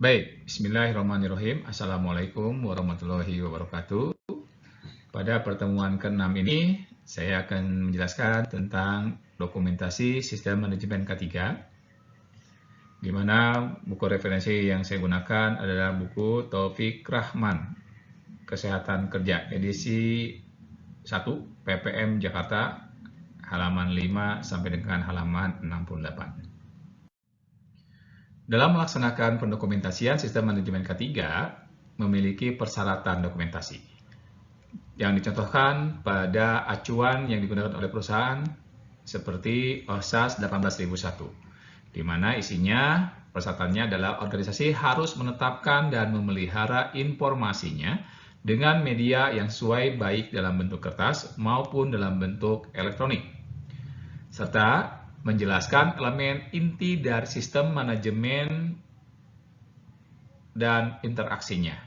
Baik, bismillahirrahmanirrahim. Assalamualaikum warahmatullahi wabarakatuh. Pada pertemuan ke-6 ini, saya akan menjelaskan tentang dokumentasi sistem manajemen K3, di mana buku referensi yang saya gunakan adalah buku Taufik Rahman, Kesehatan Kerja, edisi 1, PPM Jakarta, halaman 5 sampai dengan halaman 68. Dalam melaksanakan pendokumentasian sistem manajemen K3 memiliki persyaratan dokumentasi yang dicontohkan pada acuan yang digunakan oleh perusahaan seperti OHSAS 18001, di mana isinya persyaratannya adalah organisasi harus menetapkan dan memelihara informasinya dengan media yang sesuai baik dalam bentuk kertas maupun dalam bentuk elektronik, serta menjelaskan elemen inti dari sistem manajemen dan interaksinya.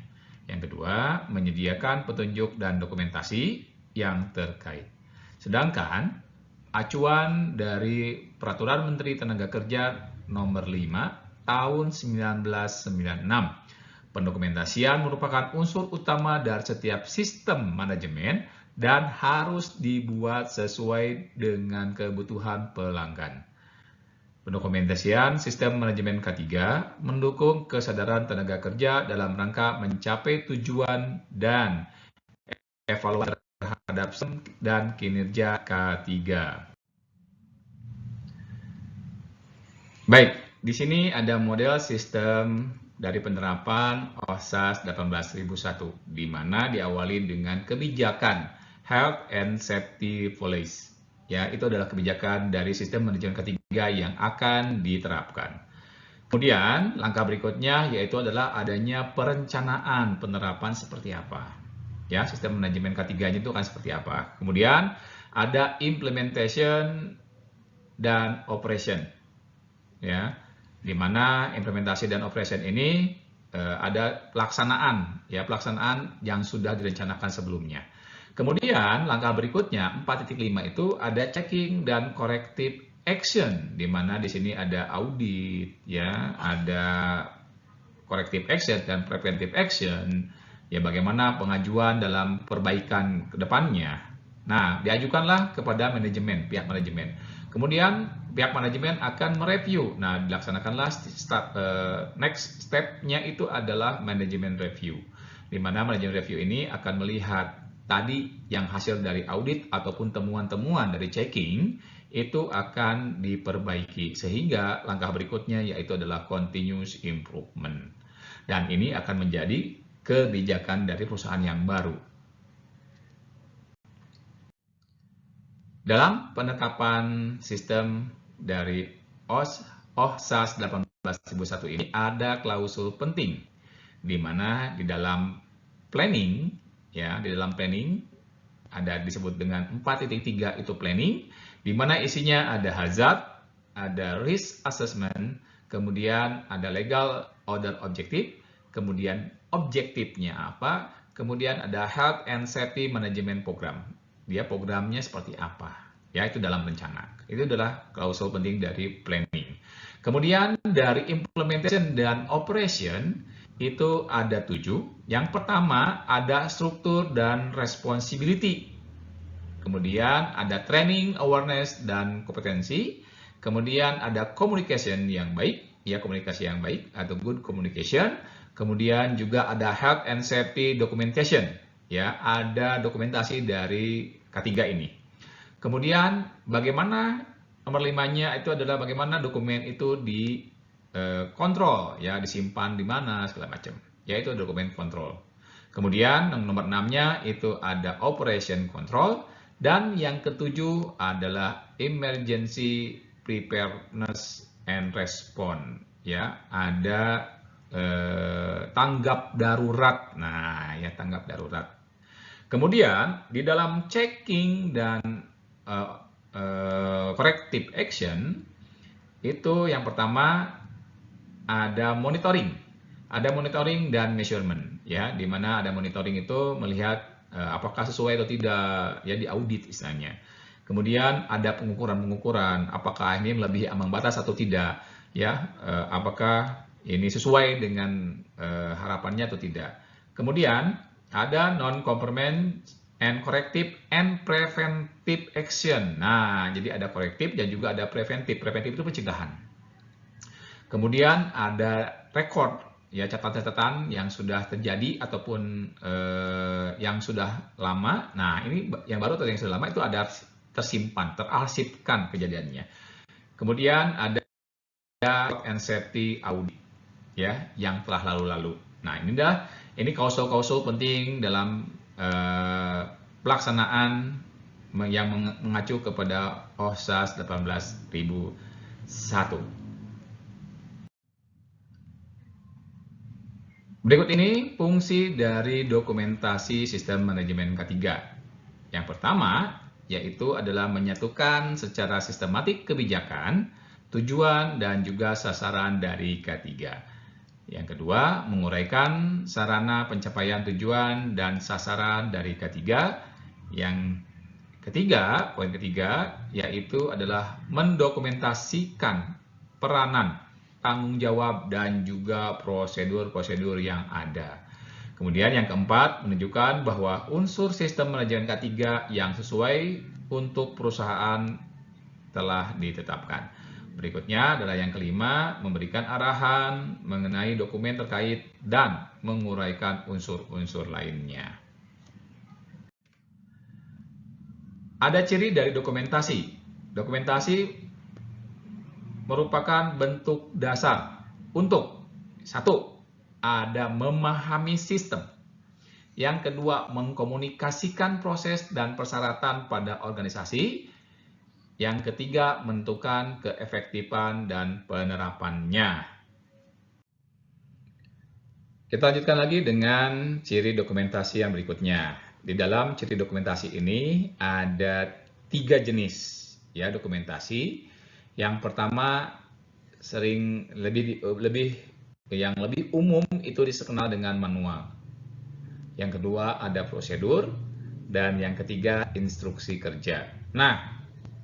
Yang kedua, menyediakan petunjuk dan dokumentasi yang terkait. Sedangkan acuan dari Peraturan Menteri Tenaga Kerja Nomor 5 Tahun 1996, pendokumentasian merupakan unsur utama dari setiap sistem manajemen dan harus dibuat sesuai dengan kebutuhan pelanggan. Pendokumentasian sistem manajemen K3 mendukung kesadaran tenaga kerja dalam rangka mencapai tujuan dan evaluasi terhadap sistem dan kinerja K3. Baik, di sini ada model sistem dari penerapan OHSAS 18001, di mana diawali dengan kebijakan Health and Safety Policy. Ya, itu adalah kebijakan dari sistem manajemen K3 yang akan diterapkan. Kemudian, langkah berikutnya yaitu adalah adanya perencanaan penerapan seperti apa. Ya, sistem manajemen K3 itu akan seperti apa. Kemudian, ada implementation dan operation. Ya, di mana implementasi dan operation ini ada pelaksanaan, ya, pelaksanaan yang sudah direncanakan sebelumnya. Kemudian langkah berikutnya 4.5 itu ada checking dan corrective action, di mana di sini ada audit, ya, ada corrective action dan preventive action, ya, bagaimana pengajuan dalam perbaikan ke depannya. Nah, diajukanlah kepada manajemen, pihak manajemen. Kemudian pihak manajemen akan mereview. Nah, dilaksanakanlah next step-nya itu adalah manajemen review, di mana manajemen review ini akan melihat tadi yang hasil dari audit ataupun temuan-temuan dari checking itu akan diperbaiki, sehingga langkah berikutnya yaitu adalah continuous improvement. Dan ini akan menjadi kebijakan dari perusahaan yang baru. Dalam penetapan sistem dari OHSAS 18001 ini ada klausul penting, di mana di dalam planning, ya, di dalam planning ada disebut dengan 4.3 itu planning, di mana isinya ada hazard, ada risk assessment, kemudian ada legal order objective, kemudian objektifnya apa, kemudian ada health and safety management program. Dia programnya seperti apa, ya, itu dalam rencana. Itu adalah klausul penting dari planning. Kemudian dari implementation dan operation itu ada 7. Yang pertama ada struktur dan responsibility. Kemudian ada training, awareness, dan kompetensi. Kemudian ada communication yang baik, ya, komunikasi yang baik atau good communication. Kemudian juga ada health and safety documentation, ya, ada dokumentasi dari K3 ini. Kemudian bagaimana nomor 5-nya itu adalah bagaimana dokumen itu dikontrol, ya, disimpan di mana segala macam, yaitu dokumen kontrol. Kemudian nomor 6-nya itu ada operation control, dan yang ketujuh adalah emergency preparedness and response, ya, ada tanggap darurat. Nah, ya, tanggap darurat. Kemudian di dalam checking dan corrective action itu yang pertama ada monitoring. Ada monitoring dan measurement, ya, di mana ada monitoring itu melihat apakah sesuai atau tidak, ya, di audit istilahnya. Kemudian ada pengukuran-pengukuran, apakah ini melebihi ambang batas atau tidak, ya, apakah ini sesuai dengan harapannya atau tidak. Kemudian ada non-conformance and corrective and preventive action. Nah, jadi ada korektif dan juga ada preventif. Preventif itu pencegahan. Kemudian ada record, ya, catatan-catatan yang sudah terjadi ataupun yang sudah lama. Nah, ini yang baru atau yang sudah lama itu ada tersimpan, terarsipkan kejadiannya. Kemudian ada health and safety audit, ya, yang telah lalu-lalu. Nah, ini klausul-klausul penting dalam pelaksanaan yang mengacu kepada OHSAS 18001. Berikut ini fungsi dari dokumentasi sistem manajemen K3. Yang pertama, yaitu adalah menyatukan secara sistematik kebijakan, tujuan, dan juga sasaran dari K3. Yang kedua, menguraikan sarana pencapaian tujuan dan sasaran dari K3. Yang ketiga, poin ketiga, yaitu adalah mendokumentasikan peranan, tanggung jawab, dan juga prosedur-prosedur yang ada. Kemudian yang keempat, menunjukkan bahwa unsur sistem manajemen K3 yang sesuai untuk perusahaan telah ditetapkan. Berikutnya adalah yang kelima, memberikan arahan mengenai dokumen terkait dan menguraikan unsur-unsur lainnya. Ada ciri dari dokumentasi. Dokumentasi merupakan bentuk dasar untuk satu, ada memahami sistem. Yang kedua, mengkomunikasikan proses dan persyaratan pada organisasi. Yang ketiga, menentukan keefektifan dan penerapannya. Kita lanjutkan lagi dengan ciri dokumentasi yang berikutnya. Di dalam ciri dokumentasi ini ada 3 jenis, ya, dokumentasi. Yang pertama yang lebih umum itu dikenal dengan manual. Yang kedua ada prosedur, dan yang ketiga instruksi kerja. Nah,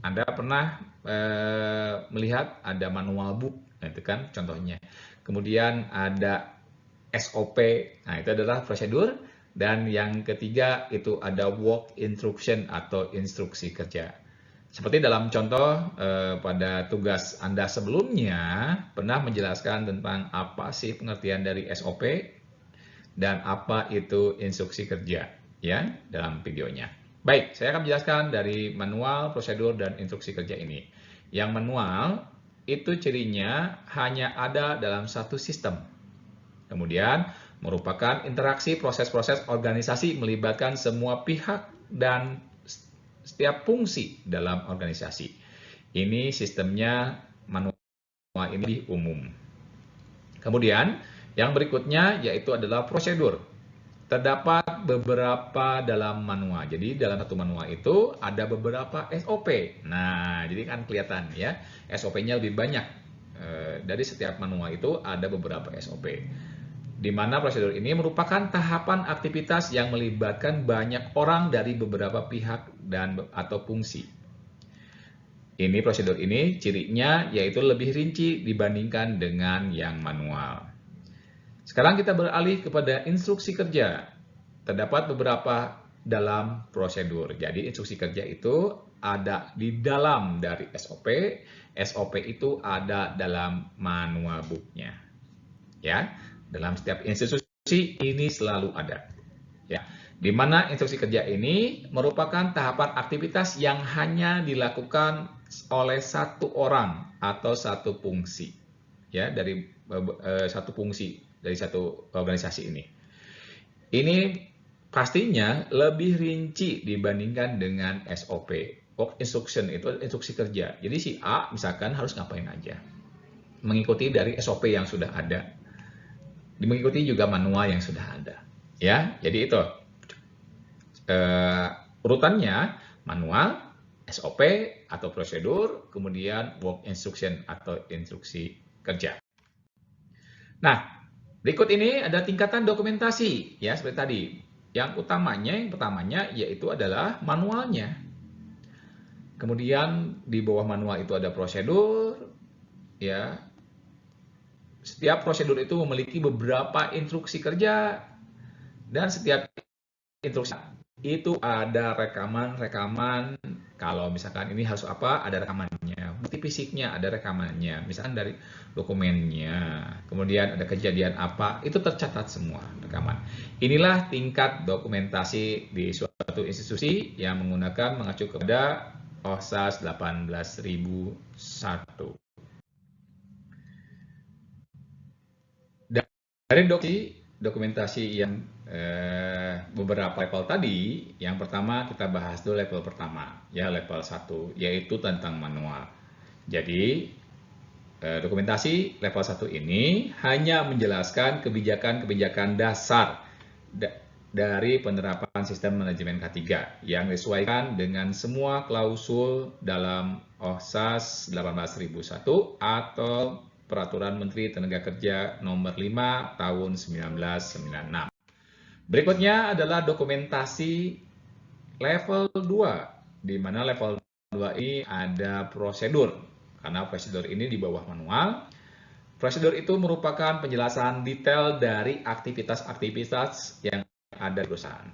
Anda pernah melihat ada manual book, itu kan contohnya. Kemudian ada SOP, nah itu adalah prosedur, dan yang ketiga itu ada work instruction atau instruksi kerja. Seperti dalam contoh pada tugas Anda sebelumnya pernah menjelaskan tentang apa sih pengertian dari SOP dan apa itu instruksi kerja, ya, dalam videonya. Baik, saya akan menjelaskan dari manual, prosedur, dan instruksi kerja ini. Yang manual itu cirinya hanya ada dalam satu sistem. Kemudian merupakan interaksi proses-proses organisasi melibatkan semua pihak dan setiap fungsi dalam organisasi. Ini sistemnya manual ini umum. Kemudian yang berikutnya yaitu adalah prosedur. Terdapat beberapa dalam manual. Jadi dalam satu manual itu ada beberapa SOP. Nah, jadi kan kelihatan ya, SOP-nya lebih banyak. Dari setiap manual itu ada beberapa SOP. Di mana prosedur ini merupakan tahapan aktivitas yang melibatkan banyak orang dari beberapa pihak dan atau fungsi. Ini prosedur ini cirinya yaitu lebih rinci dibandingkan dengan yang manual. Sekarang kita beralih kepada instruksi kerja. Terdapat beberapa dalam prosedur. Jadi instruksi kerja itu ada di dalam dari SOP. SOP itu ada dalam manual book-nya. Ya. Dalam setiap institusi ini selalu ada. Ya, di mana instruksi kerja ini merupakan tahapan aktivitas yang hanya dilakukan oleh satu orang atau satu fungsi. Ya, dari satu fungsi dari satu organisasi ini. Ini pastinya lebih rinci dibandingkan dengan SOP. Work instruction itu instruksi kerja. Jadi si A misalkan harus ngapain aja. Mengikuti dari SOP yang sudah ada. Mengikuti juga manual yang sudah ada, ya. Jadi itu urutannya manual, SOP atau prosedur, kemudian work instruction atau instruksi kerja. Nah, berikut ini ada tingkatan dokumentasi, ya, seperti tadi. Yang pertamanya yaitu adalah manualnya. Kemudian di bawah manual itu ada prosedur, ya. setiap prosedur itu memiliki beberapa instruksi kerja, dan setiap instruksi itu ada rekaman-rekaman. Kalau misalkan ini harus apa, ada rekamannya. Bukti fisiknya ada rekamannya, misalkan dari dokumennya, kemudian ada kejadian apa, itu tercatat semua rekaman. Inilah tingkat dokumentasi di suatu institusi yang mengacu kepada OHSAS 18001. Dari dokumentasi yang beberapa level tadi, yang pertama kita bahas dulu level pertama, ya level 1, yaitu tentang manual. Jadi dokumentasi level 1 ini hanya menjelaskan kebijakan-kebijakan dasar dari penerapan sistem manajemen K3 yang disesuaikan dengan semua klausul dalam OHSAS 18001 atau Peraturan Menteri Tenaga Kerja Nomor 5 Tahun 1996. Berikutnya adalah dokumentasi level 2, di mana level 2 ini ada prosedur. Karena prosedur ini di bawah manual. Prosedur itu merupakan penjelasan detail dari aktivitas-aktivitas yang ada di perusahaan.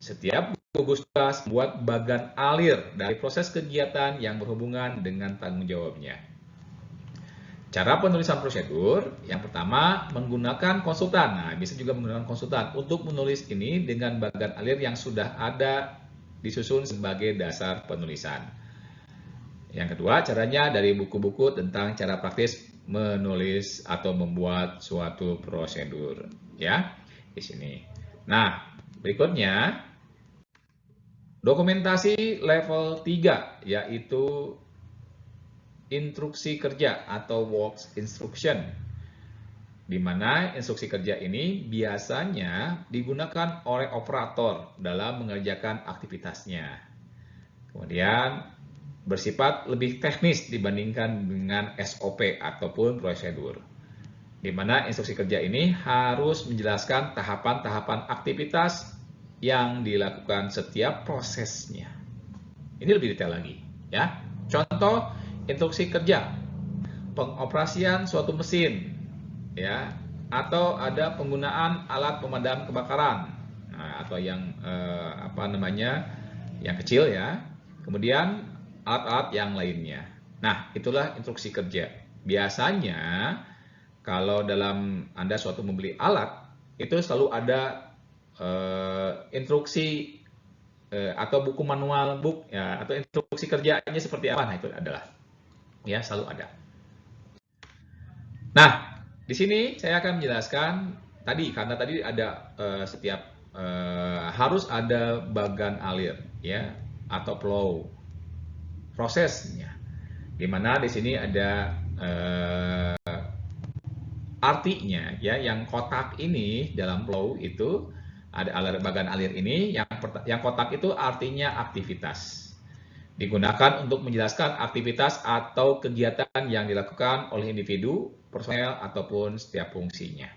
Setiap gugus tugas membuat bagan alir dari proses kegiatan yang berhubungan dengan tanggung jawabnya. Cara penulisan prosedur, yang pertama menggunakan konsultan. Nah, bisa juga menggunakan konsultan untuk menulis ini dengan bagan alir yang sudah ada disusun sebagai dasar penulisan. Yang kedua, caranya dari buku-buku tentang cara praktis menulis atau membuat suatu prosedur, ya, di sini. Nah, berikutnya dokumentasi level 3, yaitu instruksi kerja atau work instruction, di mana instruksi kerja ini biasanya digunakan oleh operator dalam mengerjakan aktivitasnya. Kemudian bersifat lebih teknis dibandingkan dengan SOP ataupun prosedur, di mana instruksi kerja ini harus menjelaskan tahapan-tahapan aktivitas yang dilakukan setiap prosesnya. Ini lebih detail lagi, ya. Contoh instruksi kerja, pengoperasian suatu mesin, ya, atau ada penggunaan alat pemadam kebakaran, nah, atau yang yang kecil, ya. Kemudian alat-alat yang lainnya. Nah, itulah instruksi kerja. Biasanya kalau dalam Anda suatu membeli alat, itu selalu ada instruksi atau buku manual ya, atau instruksi kerjanya seperti apa. Nah, itu adalah, ya, selalu ada. Nah, di sini saya akan menjelaskan tadi, karena tadi ada setiap harus ada bagan alir, ya, atau flow prosesnya, di mana di sini ada artinya, ya, yang kotak ini dalam flow itu ada bagan alir ini, yang kotak itu artinya aktivitas. Digunakan untuk menjelaskan aktivitas atau kegiatan yang dilakukan oleh individu, personel, ataupun setiap fungsinya.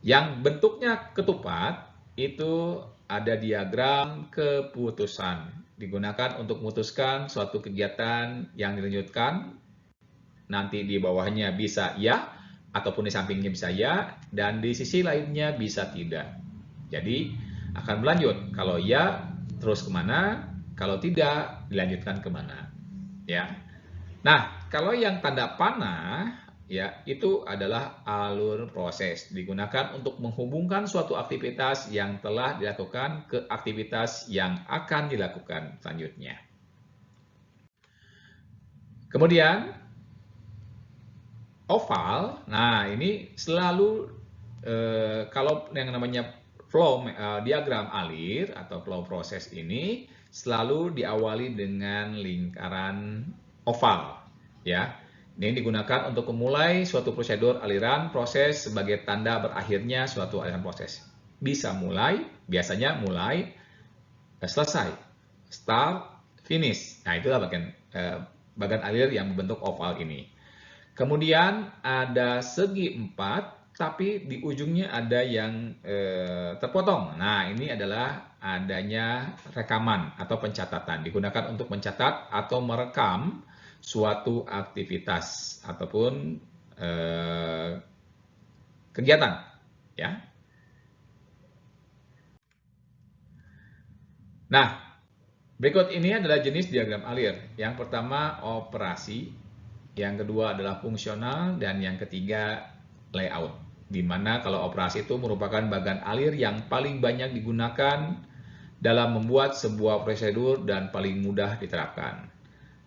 Yang bentuknya ketupat itu ada diagram keputusan. Digunakan untuk memutuskan suatu kegiatan yang dilanjutkan. Nanti di bawahnya bisa ya, ataupun di sampingnya bisa ya, dan di sisi lainnya bisa tidak. Jadi akan berlanjut. Kalau ya, terus kemana? Kalau tidak, dilanjutkan kemana, ya. Nah, kalau yang tanda panah, ya, itu adalah alur proses. Digunakan untuk menghubungkan suatu aktivitas yang telah dilakukan ke aktivitas yang akan dilakukan selanjutnya. Kemudian, oval, nah ini selalu kalau yang namanya flow diagram alir atau flow proses ini selalu diawali dengan lingkaran oval, ya. Ini digunakan untuk memulai suatu prosedur aliran proses sebagai tanda berakhirnya suatu aliran proses. Bisa mulai, biasanya mulai, selesai, start, finish. Nah, itulah bagan alir yang membentuk oval ini. Kemudian ada segi 4, tapi di ujungnya ada yang terpotong. Nah, ini adalah adanya rekaman atau pencatatan. Digunakan untuk mencatat atau merekam suatu aktivitas ataupun kegiatan, ya. Nah, berikut ini adalah jenis diagram alir. Yang pertama operasi, yang kedua adalah fungsional, dan yang ketiga layout. Di mana kalau operasi itu merupakan bagian alir yang paling banyak digunakan dalam membuat sebuah prosedur dan paling mudah diterapkan.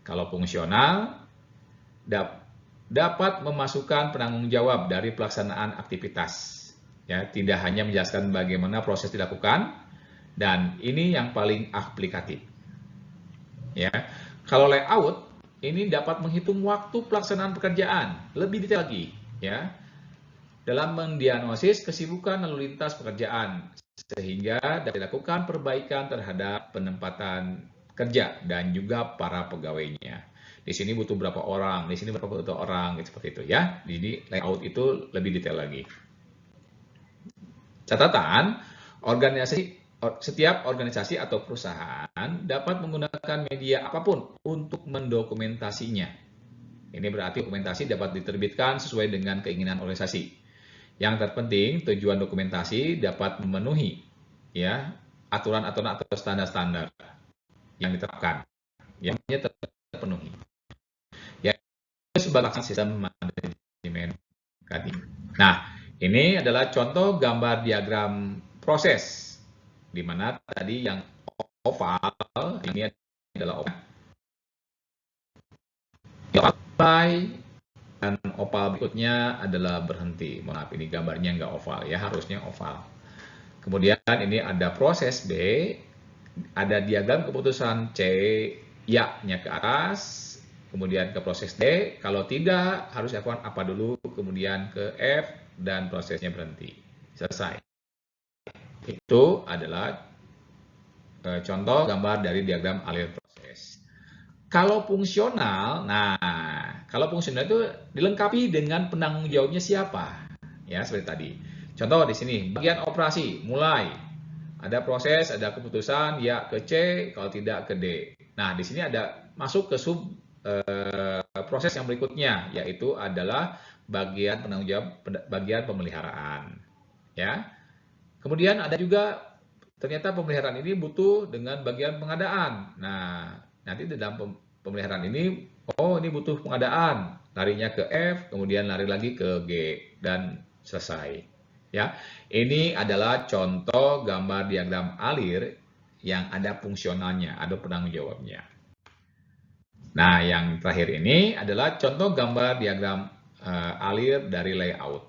Kalau fungsional, dapat memasukkan penanggung jawab dari pelaksanaan aktivitas. Ya, tidak hanya menjelaskan bagaimana proses dilakukan, dan ini yang paling aplikatif. Ya, kalau layout ini dapat menghitung waktu pelaksanaan pekerjaan lebih detail lagi, ya, dalam mendiagnosis kesibukan lalu lintas pekerjaan sehingga dapat dilakukan perbaikan terhadap penempatan kerja dan juga para pegawainya. Di sini butuh berapa orang, di sini berapa butuh orang, seperti itu ya. Jadi layout itu lebih detail lagi. Catatan, setiap organisasi atau perusahaan dapat menggunakan media apapun untuk mendokumentasinya. Ini berarti dokumentasi dapat diterbitkan sesuai dengan keinginan organisasi. Yang terpenting, tujuan dokumentasi dapat memenuhi, ya, aturan-aturan atau standar-standar yang diterapkan, yang terpenuhi. Ya, itu sebagai sistem manajemen. Nah, ini adalah contoh gambar diagram proses, di mana tadi yang oval, ini adalah oval. Dan oval berikutnya adalah berhenti. Maaf, ini gambarnya nggak oval, ya, harusnya oval. Kemudian ini ada proses B, ada diagram keputusan C, ya-nya ke atas, kemudian ke proses D, kalau tidak harus F1 apa dulu, kemudian ke F, dan prosesnya berhenti. Selesai. Itu adalah contoh gambar dari diagram alir proses. Kalau fungsional, kalau fungsional itu dilengkapi dengan penanggung jawabnya siapa? Ya, seperti tadi. Contoh di sini, bagian operasi, mulai. Ada proses, ada keputusan, ya ke C, kalau tidak ke D. Nah, di sini ada masuk ke sub proses yang berikutnya, yaitu adalah bagian penanggung jawab, bagian pemeliharaan. Ya. Kemudian ada juga ternyata pemeliharaan ini butuh dengan bagian pengadaan. Nah, nanti di dalam pemeliharaan ini, ini butuh pengadaan, larinya ke F, kemudian lari lagi ke G, dan selesai. Ya, ini adalah contoh gambar diagram alir yang ada fungsionalnya, ada penanggung jawabnya. Nah, yang terakhir ini adalah contoh gambar diagram alir dari layout,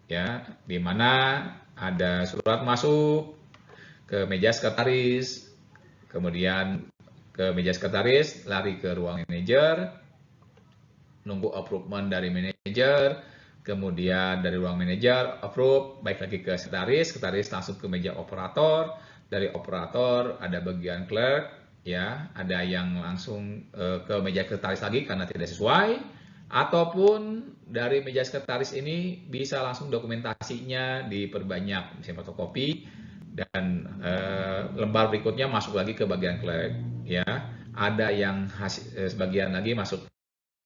ya, di mana ada surat masuk ke meja sekretaris, kemudian ke meja sekretaris, lari ke ruang manajer, nunggu approval dari manajer, kemudian dari ruang manajer approve, baik lagi ke sekretaris, sekretaris langsung ke meja operator, dari operator ada bagian clerk, ya, ada yang langsung ke meja sekretaris lagi karena tidak sesuai, ataupun dari meja sekretaris ini bisa langsung dokumentasinya diperbanyak, misalnya fotokopi, dan lembar berikutnya masuk lagi ke bagian clerk, ya. Ada yang sebagian lagi masuk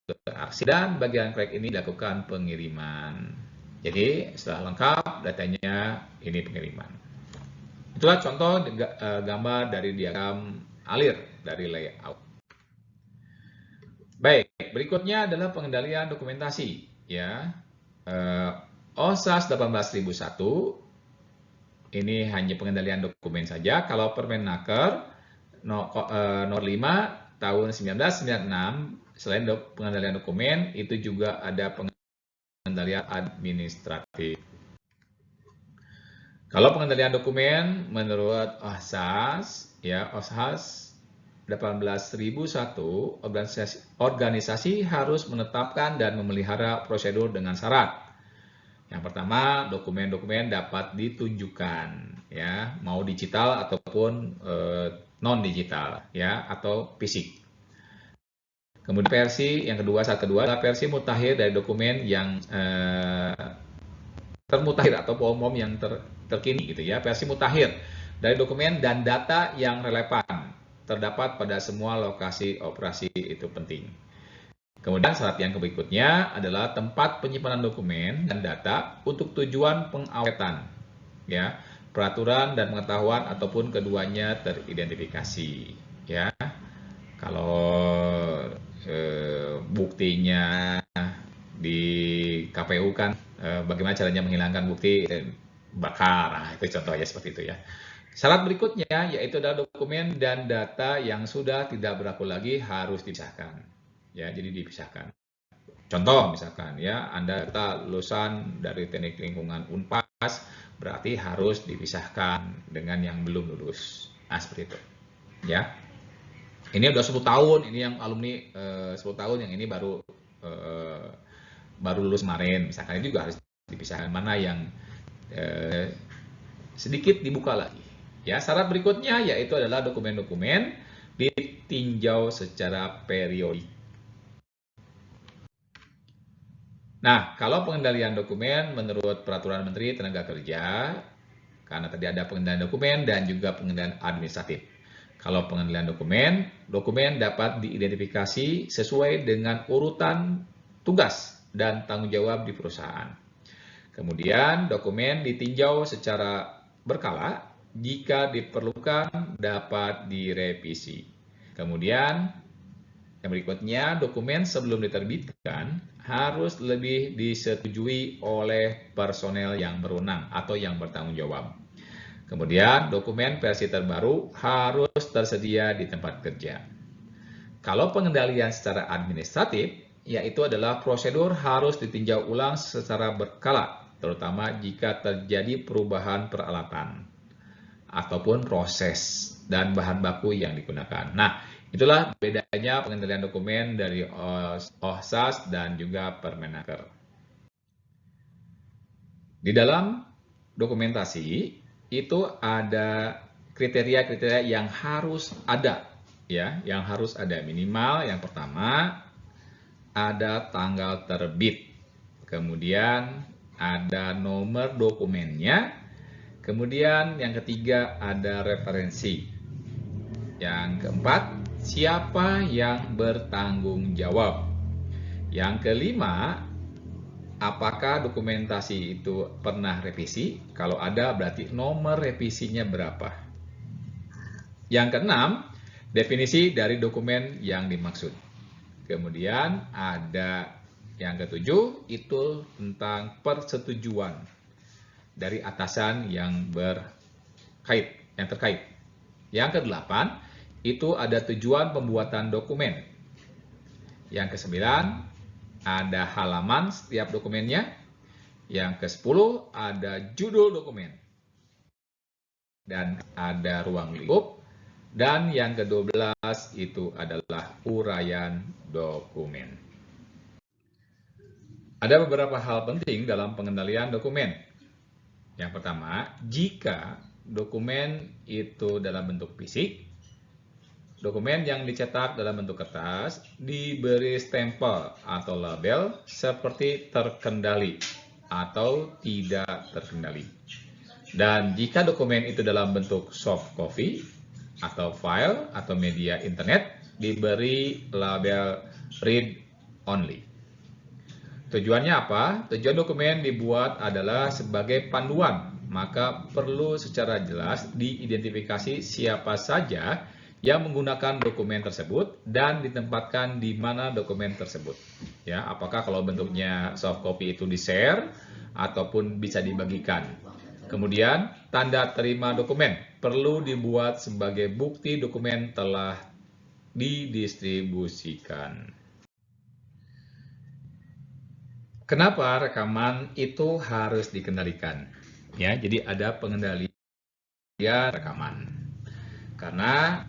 ke aksi, dan bagian clerk ini dilakukan pengiriman. Jadi setelah lengkap datanya, ini pengiriman. Itulah contoh gambar dari diagram alir dari layout. Baik, berikutnya adalah pengendalian dokumentasi, ya. OSAS 18001 ini hanya pengendalian dokumen saja. Kalau Permenaker nomor 5 tahun 1996, selain pengendalian dokumen, itu juga ada pengendalian administratif. Kalau pengendalian dokumen menurut OSAS, ya, OSAS 18001, organisasi harus menetapkan dan memelihara prosedur dengan syarat. Yang pertama, dokumen-dokumen dapat ditunjukkan, ya, mau digital ataupun non digital, ya, atau fisik. Kemudian versi yang kedua, adalah versi mutakhir dari dokumen yang termutakhir atau form yang terkini, gitu ya. Versi mutakhir dari dokumen dan data yang relevan terdapat pada semua lokasi operasi, itu penting. Kemudian syarat yang berikutnya adalah tempat penyimpanan dokumen dan data untuk tujuan pengawetan, ya, peraturan dan pengetahuan ataupun keduanya teridentifikasi, ya. Kalau buktinya di KPU kan bagaimana caranya menghilangkan bukti bakar, nah, itu contohnya seperti itu ya. Syarat berikutnya yaitu adalah dokumen dan data yang sudah tidak berlaku lagi harus dipisahkan, ya, jadi dipisahkan. Contoh misalkan ya, Anda data lulusan dari Teknik Lingkungan Unpas berarti harus dipisahkan dengan yang belum lulus. Nah, seperti itu. Ya. Ini udah 10 tahun, ini yang alumni 10 tahun, yang ini baru lulus kemarin. Misalkan ini juga harus dipisahkan mana yang sedikit dibuka lagi. Ya, syarat berikutnya yaitu adalah dokumen-dokumen ditinjau secara periodik. Nah, kalau pengendalian dokumen menurut Peraturan Menteri Tenaga Kerja, karena tadi ada pengendalian dokumen dan juga pengendalian administratif. Kalau pengendalian dokumen, dokumen dapat diidentifikasi sesuai dengan urutan tugas dan tanggung jawab di perusahaan. Kemudian, dokumen ditinjau secara berkala, jika diperlukan dapat direvisi. Kemudian, yang berikutnya, dokumen sebelum diterbitkan harus lebih disetujui oleh personel yang berwenang atau yang bertanggung jawab. Kemudian, dokumen versi terbaru harus tersedia di tempat kerja. Kalau pengendalian secara administratif, yaitu adalah prosedur harus ditinjau ulang secara berkala, terutama jika terjadi perubahan peralatan ataupun proses dan bahan baku yang digunakan. Nah, itulah bedanya pengendalian dokumen dari OHSAS dan juga Permenaker. Di dalam dokumentasi itu ada kriteria-kriteria yang harus ada, ya, yang harus ada. Minimal yang pertama ada tanggal terbit, kemudian ada nomor dokumennya. Kemudian yang ketiga ada referensi. Yang keempat, siapa yang bertanggung jawab. Yang kelima, apakah dokumentasi itu pernah revisi? Kalau ada berarti nomor revisinya berapa. Yang keenam, definisi dari dokumen yang dimaksud. Kemudian ada yang ketujuh, itu tentang persetujuan dari atasan yang terkait. Yang kedelapan, itu ada tujuan pembuatan dokumen. Yang kesembilan, ada halaman setiap dokumennya. Yang ke-10, ada judul dokumen. Dan ada ruang lingkup. Dan yang ke-12, itu adalah uraian dokumen. Ada beberapa hal penting dalam pengendalian dokumen. Yang pertama, jika dokumen itu dalam bentuk fisik, dokumen yang dicetak dalam bentuk kertas diberi stempel atau label seperti terkendali atau tidak terkendali. Dan jika dokumen itu dalam bentuk soft copy atau file atau media internet, diberi label read only. Tujuannya apa? Tujuan dokumen dibuat adalah sebagai panduan, maka perlu secara jelas diidentifikasi siapa saja yang menggunakan dokumen tersebut dan ditempatkan di mana dokumen tersebut. Ya, apakah kalau bentuknya soft copy itu di-share ataupun bisa dibagikan. Kemudian, tanda terima dokumen perlu dibuat sebagai bukti dokumen telah didistribusikan. Kenapa rekaman itu harus dikendalikan? Ya, jadi ada pengendalian rekaman. Karena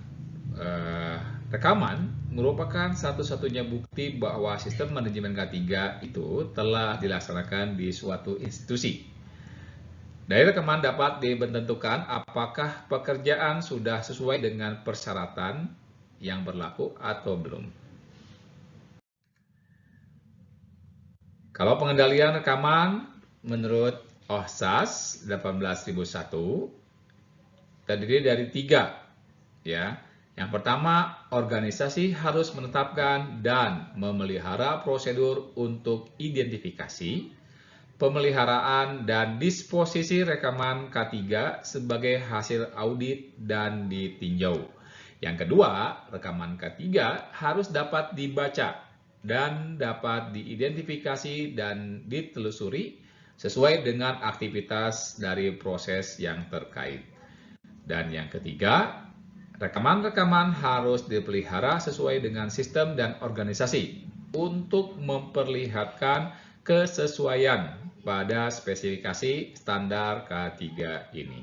rekaman merupakan satu-satunya bukti bahwa sistem manajemen K3 itu telah dilaksanakan di suatu institusi. Dari rekaman dapat ditentukan apakah pekerjaan sudah sesuai dengan persyaratan yang berlaku atau belum. Kalau pengendalian rekaman menurut OHSAS 18001 terdiri dari 3, ya. Yang pertama, organisasi harus menetapkan dan memelihara prosedur untuk identifikasi, pemeliharaan, dan disposisi rekaman K3 sebagai hasil audit dan ditinjau. Yang kedua, rekaman K3 harus dapat dibaca dan dapat diidentifikasi dan ditelusuri sesuai dengan aktivitas dari proses yang terkait. Dan yang ketiga, rekaman-rekaman harus dipelihara sesuai dengan sistem dan organisasi untuk memperlihatkan kesesuaian pada spesifikasi standar K3 ini.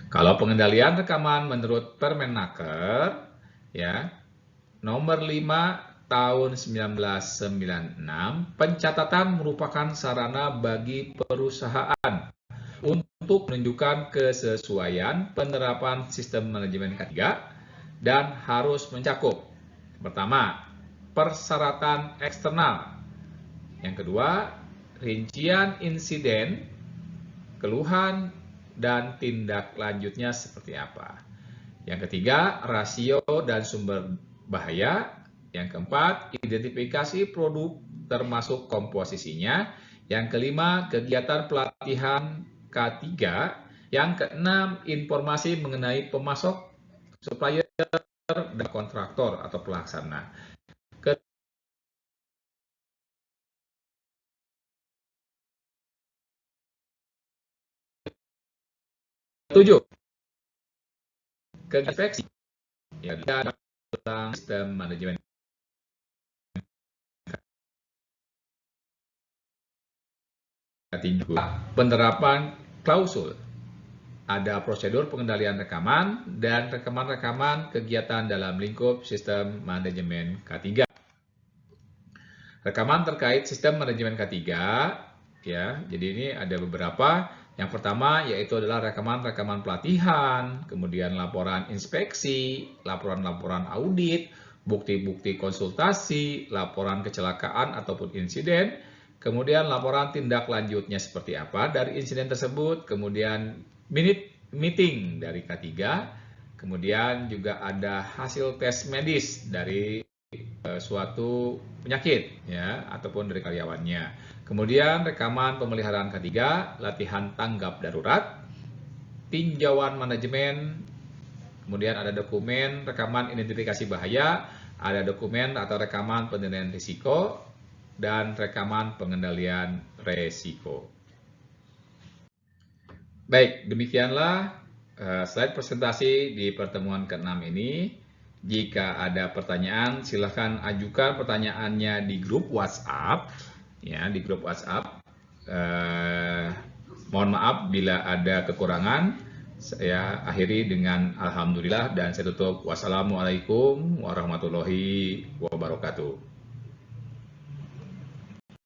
Kalau pengendalian rekaman menurut Permenaker ya, nomor 5 tahun 1996, pencatatan merupakan sarana bagi perusahaan untuk menunjukkan kesesuaian penerapan sistem manajemen K3 dan harus mencakup pertama, persyaratan eksternal. Yang kedua, rincian insiden, keluhan, dan tindak lanjutnya seperti apa. Yang ketiga, rasio dan sumber bahaya. Yang keempat, identifikasi produk termasuk komposisinya. Yang kelima, kegiatan pelatihan K3. Yang keenam, informasi mengenai pemasok, supplier, dan kontraktor atau pelaksana. Ketujuh, kegiatan ya, dalam sistem manajemen K3. Penerapan klausul. Ada prosedur pengendalian rekaman dan rekaman-rekaman kegiatan dalam lingkup sistem manajemen K3. Rekaman terkait sistem manajemen K3 ya. Jadi ini ada beberapa. Yang pertama yaitu adalah rekaman-rekaman pelatihan, kemudian laporan inspeksi, laporan-laporan audit, bukti-bukti konsultasi, laporan kecelakaan ataupun insiden, kemudian laporan tindak lanjutnya seperti apa dari insiden tersebut, kemudian meeting dari K3, kemudian juga ada hasil tes medis dari suatu penyakit ya ataupun dari karyawannya. Kemudian rekaman pemeliharaan K3, latihan tanggap darurat, tinjauan manajemen, kemudian ada dokumen rekaman identifikasi bahaya, ada dokumen atau rekaman penilaian risiko, dan rekaman pengendalian risiko. Baik, demikianlah slide presentasi di pertemuan ke-6 ini. Jika ada pertanyaan, silakan ajukan pertanyaannya di grup WhatsApp. Ya, di grup WhatsApp. Mohon maaf bila ada kekurangan. Saya akhiri dengan alhamdulillah dan saya tutup. Wassalamualaikum warahmatullahi wabarakatuh.